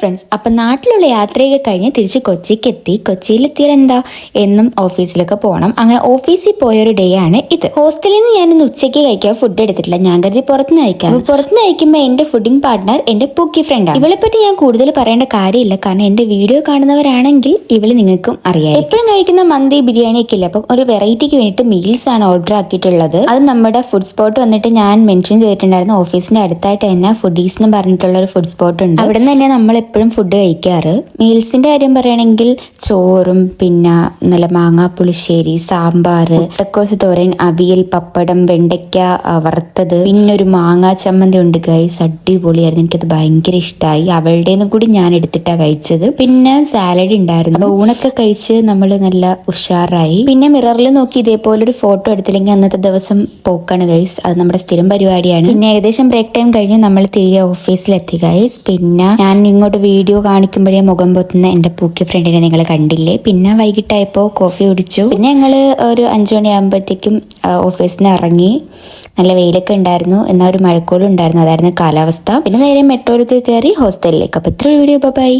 Friends, അപ്പം നാട്ടിലുള്ള യാത്രയൊക്കെ കഴിഞ്ഞ് തിരിച്ച് കൊച്ചിക്ക് എത്തി. കൊച്ചിയിലെത്തിയാൽ എന്താ എന്നും ഓഫീസിലൊക്കെ പോകണം. അങ്ങനെ ഓഫീസിൽ പോയൊരു ഡേ ആണ് ഇത്. ഹോസ്റ്റലിൽ നിന്ന് ഞാനിന്ന് ഉച്ചയ്ക്ക് കഴിക്കാൻ ഫുഡ് എടുത്തിട്ടില്ല. ഞാൻ കരുതി പുറത്തുനിന്ന് കഴിക്കാം. പുറത്തുനിന്ന് കഴിക്കുമ്പോൾ എന്റെ ഫുഡിംഗ് പാർട്ട്ണർ എന്റെ പൂക്കി ഫ്രണ്ടാണ്. ഇവളെ പറ്റി ഞാൻ കൂടുതൽ പറയേണ്ട കാര്യമില്ല, കാരണം എന്റെ വീഡിയോ കാണുന്നവരാണെങ്കിൽ ഇവള് നിങ്ങൾക്കും അറിയാം. എപ്പോഴും കഴിക്കുന്ന മന്തി ബിരിയാണി ഒക്കെ ഇല്ല, അപ്പൊ ഒരു വെറൈറ്റിക്ക് വേണ്ടിയിട്ട് മീൽസ് ആണ് ഓർഡർ ആക്കിയിട്ടുള്ളത്. അത് നമ്മുടെ ഫുഡ് സ്പോട്ട് വന്നിട്ട് ഞാൻ മെൻഷൻ ചെയ്തിട്ടുണ്ടായിരുന്നു. ഓഫീസിന്റെ അടുത്തായിട്ട് തന്നെ ഫുഡീസ് എന്ന് പറഞ്ഞിട്ടുള്ള ഒരു ഫുഡ് സ്പോട്ട് ഉണ്ട്. അവിടെ നിന്ന് തന്നെ നമ്മൾ എപ്പോഴും ഫുഡ് കഴിക്കാറ്. മീൽസിന്റെ കാര്യം പറയുകയാണെങ്കിൽ ചോറും പിന്നെ നല്ല മാങ്ങാ പുളിശ്ശേരി, സാമ്പാർ, മുട്ടക്കോസ് തോരൻ, അവിയൽ, പപ്പടം, വെണ്ടയ്ക്ക വറുത്തത്, പിന്നെ ഒരു മാങ്ങാ ചമ്മന്തി ഉണ്ട് ഗൈസ്. അടിപൊളിയായിരുന്നു, എനിക്കത് ഭയങ്കര ഇഷ്ടമായി. അവളുടെ കൂടി ഞാൻ എടുത്തിട്ടാണ് കഴിച്ചത്. പിന്നെ സാലഡ് ഉണ്ടായിരുന്നു. അപ്പൊ ഊണൊക്കെ കഴിച്ച് നമ്മൾ നല്ല ഉഷാറായി. പിന്നെ മിററിൽ നോക്കി ഇതേപോലെ ഒരു ഫോട്ടോ എടുത്തില്ലെങ്കിൽ അന്നത്തെ ദിവസം പോക്കാണ് ഗൈസ്. അത് നമ്മുടെ സ്ഥിരം പരിപാടിയാണ്. പിന്നെ ഏകദേശം ബ്രേക്ക് ടൈം കഴിഞ്ഞ് നമ്മൾ തിരികെ ഓഫീസിലെത്തി ഗൈസ്. പിന്നെ ഞാൻ ഇങ്ങോട്ട് വീഡിയോ കാണിക്കുമ്പോഴേ മുഖം പൊത്തുന്ന എന്റെ പൂക്കി ഫ്രണ്ടിനെ നിങ്ങൾ കണ്ടില്ലേ. പിന്നെ വൈകിട്ടായപ്പോൾ കോഫി കുടിച്ചു. പിന്നെ ഞങ്ങൾ ഒരു 5 മണിയാകുമ്പോഴത്തേക്കും ഓഫീസിൽ നിന്ന് ഇറങ്ങി. നല്ല വെയിലൊക്കെ ഉണ്ടായിരുന്നു, എന്നാൽ ഒരു മഴക്കോളും ഉണ്ടായിരുന്നു. അതായിരുന്നു കാലാവസ്ഥ. പിന്നെ നേരെ മെട്രോയിലേക്ക് കയറി ഹോസ്റ്റലിലേക്ക്. അപ്പോൾ ഇത്ര വീഡിയോ, ബൈ.